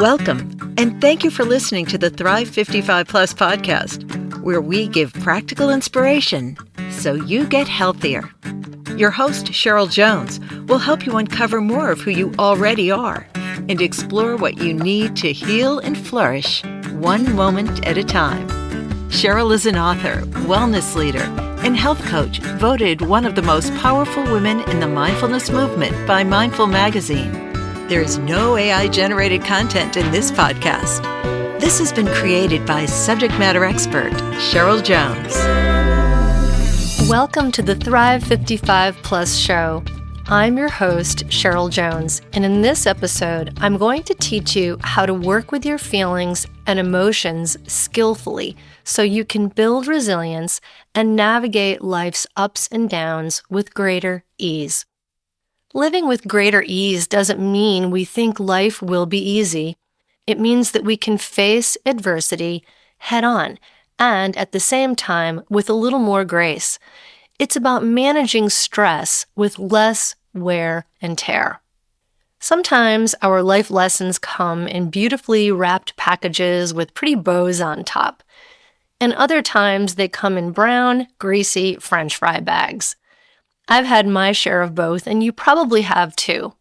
Welcome, and thank you for listening to the Thrive55 Plus podcast, where we give practical inspiration so you get healthier. Your host, Cheryl Jones, will help you uncover more of who you already are and explore what you need to heal and flourish one moment at a time. Cheryl is an author, wellness leader, and health coach voted one of the most powerful women in the mindfulness movement by Mindful Magazine. There is no AI-generated content in this podcast. This has been created by subject matter expert Cheryl Jones. Welcome to the Thrive55 Plus show. I'm your host, Cheryl Jones, and in this episode, I'm going to teach you how to work with your feelings and emotions skillfully so you can build resilience and navigate life's ups and downs with greater ease. Living with greater ease doesn't mean we think life will be easy. It means that we can face adversity head on and at the same time with a little more grace. It's about managing stress with less wear and tear. Sometimes our life lessons come in beautifully wrapped packages with pretty bows on top. And other times they come in brown, greasy French fry bags. I've had my share of both, and you probably have too.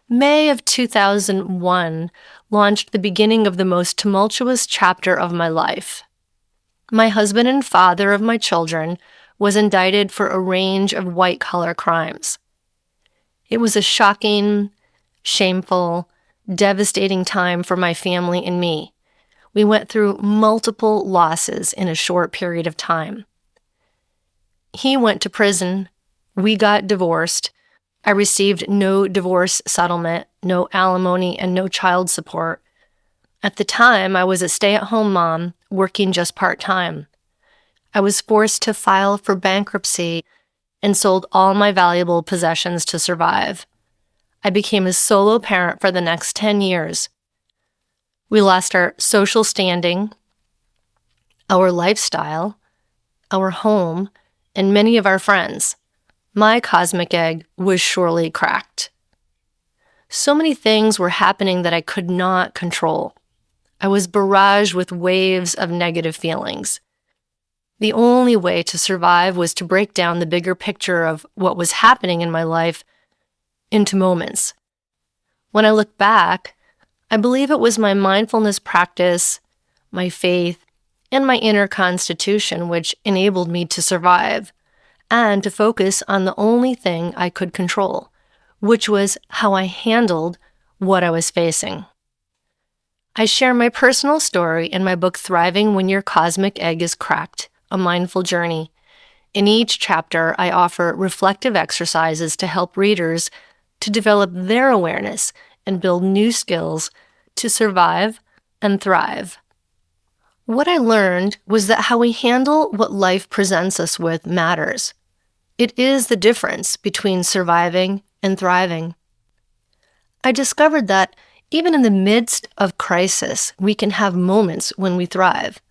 May of 2001 launched the beginning of the most tumultuous chapter of my life. My husband and father of my children was indicted for a range of white-collar crimes. It was a shocking, shameful, devastating time for my family and me. We went through multiple losses in a short period of time. He went to prison. We got divorced. I received no divorce settlement, no alimony, and no child support. At the time, I was a stay-at-home mom, working just part-time. I was forced to file for bankruptcy and sold all my valuable possessions to survive. I became a solo parent for the next 10 years. We lost our social standing, our lifestyle, our home, and many of our friends. My cosmic egg was surely cracked. So many things were happening that I could not control. I was barraged with waves of negative feelings. The only way to survive was to break down the bigger picture of what was happening in my life into moments. When I look back, I believe it was my mindfulness practice, my faith, and my inner constitution which enabled me to survive and to focus on the only thing I could control, which was how I handled what I was facing. I share my personal story in my book, Thriving When Your Cosmic Egg is Cracked, A Mindful Journey. In each chapter, I offer reflective exercises to help readers to develop their awareness and build new skills to survive and thrive. What I learned was that how we handle what life presents us with matters. It is the difference between surviving and thriving. I discovered that even in the midst of crisis, we can have moments when we thrive.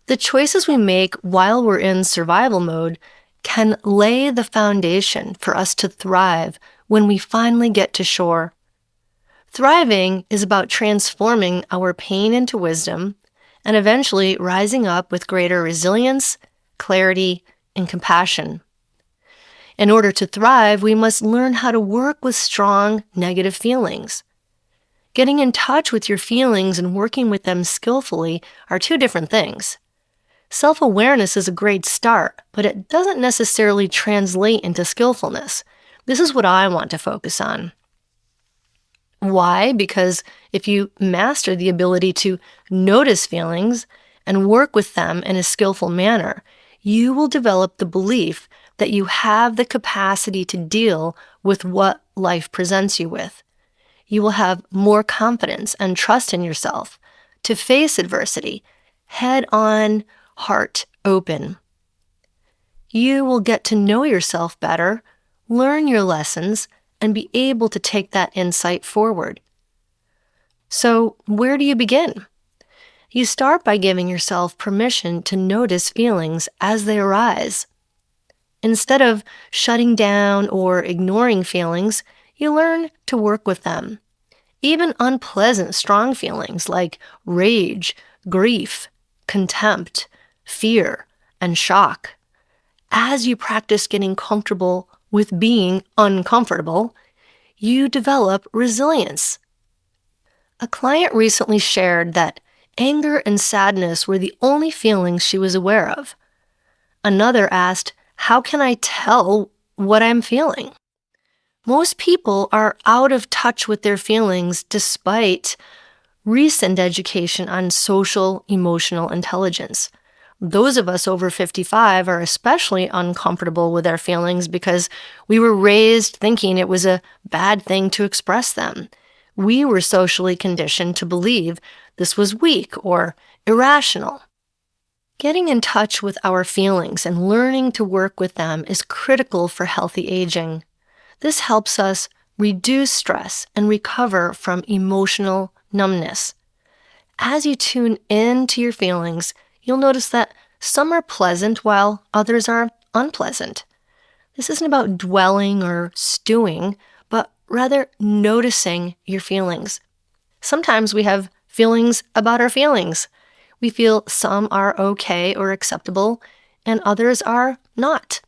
The choices we make while we're in survival mode can lay the foundation for us to thrive when we finally get to shore. Thriving is about transforming our pain into wisdom and eventually rising up with greater resilience, clarity, and compassion. In order to thrive, we must learn how to work with strong negative feelings. Getting in touch with your feelings and working with them skillfully are two different things. Self-awareness is a great start, but it doesn't necessarily translate into skillfulness. This is what I want to focus on. Why? Because if you master the ability to notice feelings and work with them in a skillful manner, you will develop the belief that you have the capacity to deal with what life presents you with. You will have more confidence and trust in yourself to face adversity head on, heart open. You will get to know yourself better, learn your lessons, and be able to take that insight forward. So, where do you begin? You start by giving yourself permission to notice feelings as they arise. Instead of shutting down or ignoring feelings, you learn to work with them. even unpleasant, strong feelings like rage, grief, contempt, fear, and shock. As you practice getting comfortable with being uncomfortable, you develop resilience. A client recently shared that anger and sadness were the only feelings she was aware of. Another asked, "How can I tell what I'm feeling?" Most people are out of touch with their feelings despite recent education on social emotional intelligence. Those of us over 55 are especially uncomfortable with our feelings because we were raised thinking it was a bad thing to express them. We were socially conditioned to believe this was weak or irrational. Getting in touch with our feelings and learning to work with them is critical for healthy aging. This helps us reduce stress and recover from emotional numbness. As you tune in to your feelings, you'll notice that some are pleasant while others are unpleasant. This isn't about dwelling or stewing, but rather noticing your feelings. Sometimes we have feelings about our feelings. We feel some are okay or acceptable, and others are not.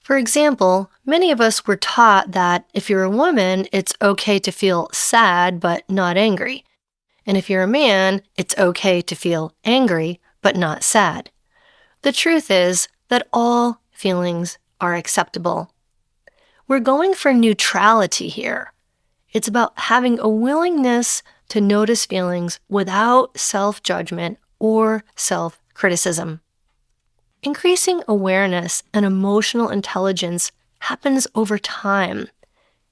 For example, many of us were taught that if you're a woman, it's okay to feel sad but not angry. And if you're a man, it's okay to feel angry but not sad. The truth is that all feelings are acceptable. We're going for neutrality here. It's about having a willingness to notice feelings without self-judgment or self-criticism. Increasing awareness and emotional intelligence happens over time.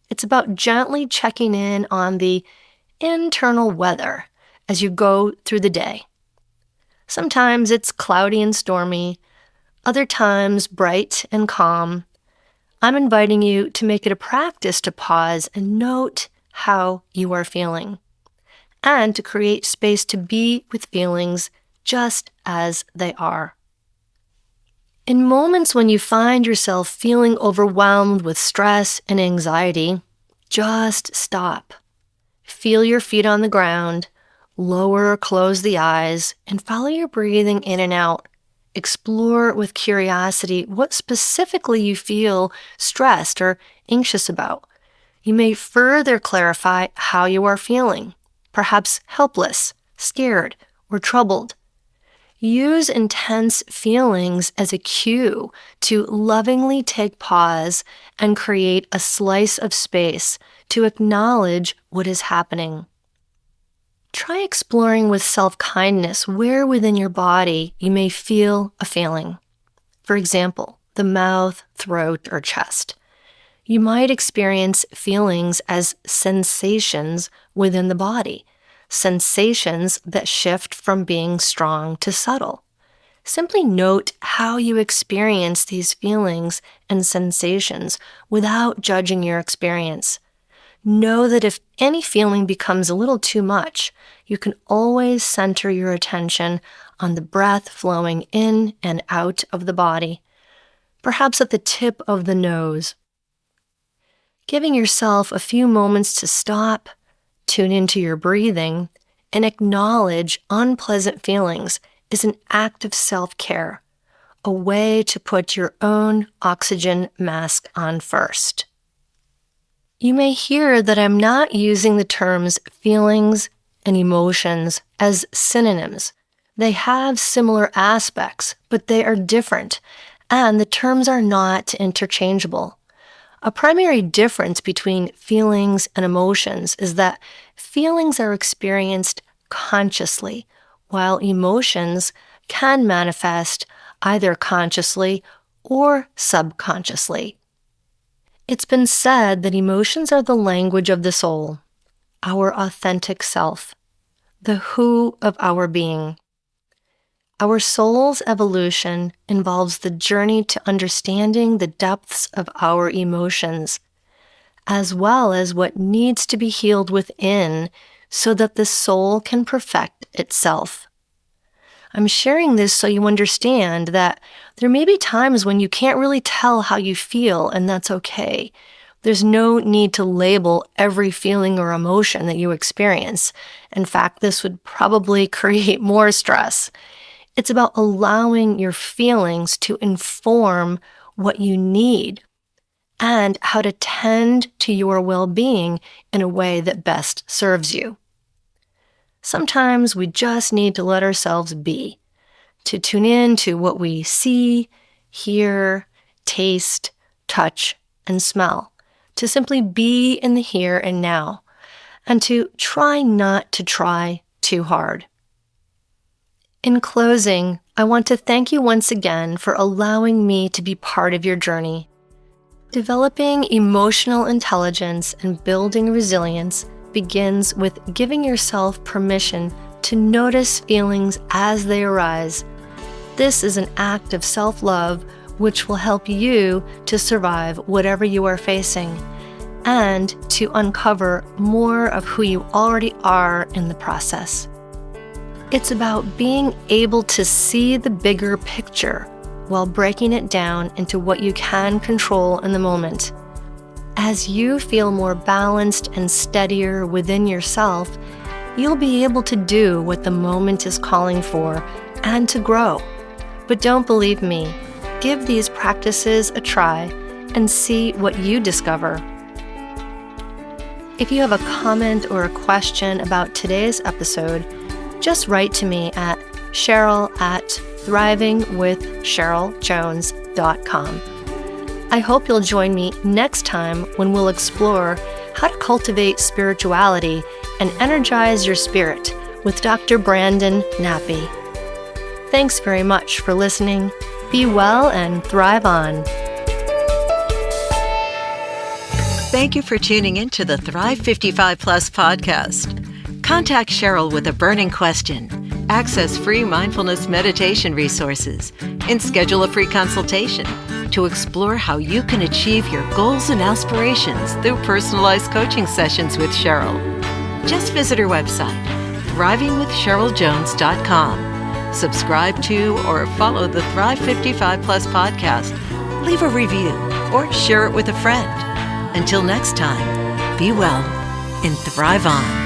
It's about gently checking in on the internal weather as you go through the day. Sometimes it's cloudy and stormy, other times bright and calm. I'm inviting you to make it a practice to pause and note how you are feeling, and to create space to be with feelings just as they are. In moments when you find yourself feeling overwhelmed with stress and anxiety, just stop. Feel your feet on the ground, lower or close the eyes, and follow your breathing in and out. Explore with curiosity what specifically you feel stressed or anxious about. You may further clarify how you are feeling, perhaps helpless, scared, or troubled. Use intense feelings as a cue to lovingly take pause and create a slice of space to acknowledge what is happening. Try exploring with self-kindness where within your body you may feel a feeling. For example, the mouth, throat, or chest. You might experience feelings as sensations within the body. Sensations that shift from being strong to subtle. Simply note how you experience these feelings and sensations without judging your experience. Know that if any feeling becomes a little too much, you can always center your attention on the breath flowing in and out of the body, perhaps at the tip of the nose. Giving yourself a few moments to stop, tune into your breathing, and acknowledge unpleasant feelings is an act of self-care, a way to put your own oxygen mask on first. You may hear that I'm not using the terms feelings and emotions as synonyms. They have similar aspects, but they are different, and the terms are not interchangeable. A primary difference between feelings and emotions is that feelings are experienced consciously, while emotions can manifest either consciously or subconsciously. It's been said that emotions are the language of the soul, our authentic self, the who of our being. Our soul's evolution involves the journey to understanding the depths of our emotions, as well as what needs to be healed within so that the soul can perfect itself. I'm sharing this so you understand that there may be times when you can't really tell how you feel, and that's okay. There's no need to label every feeling or emotion that you experience. In fact, this would probably create more stress. It's about allowing your feelings to inform what you need and how to tend to your well-being in a way that best serves you. Sometimes we just need to let ourselves be, to tune in to what we see, hear, taste, touch, and smell, to simply be in the here and now, and to try not to try too hard. In closing, I want to thank you once again for allowing me to be part of your journey. Developing emotional intelligence and building resilience begins with giving yourself permission to notice feelings as they arise. This is an act of self-love which will help you to survive whatever you are facing and to uncover more of who you already are in the process. It's about being able to see the bigger picture while breaking it down into what you can control in the moment. As you feel more balanced and steadier within yourself, you'll be able to do what the moment is calling for and to grow. But don't believe me. Give these practices a try and see what you discover. If you have a comment or a question about today's episode, just write to me at Cheryl@thrivingwithcheryljones.com. I hope you'll join me next time when we'll explore how to cultivate spirituality and energize your spirit with Dr. Brandon Nappy. Thanks very much for listening. Be well and thrive on. Thank you for tuning in to the Thrive 55 Plus podcast. Contact Cheryl with a burning question, access free mindfulness meditation resources, and schedule a free consultation to explore how you can achieve your goals and aspirations through personalized coaching sessions with Cheryl. Just visit her website, thrivingwithcheryljones.com. Subscribe to or follow the Thrive 55 Plus podcast, leave a review, or share it with a friend. Until next time, be well and thrive on.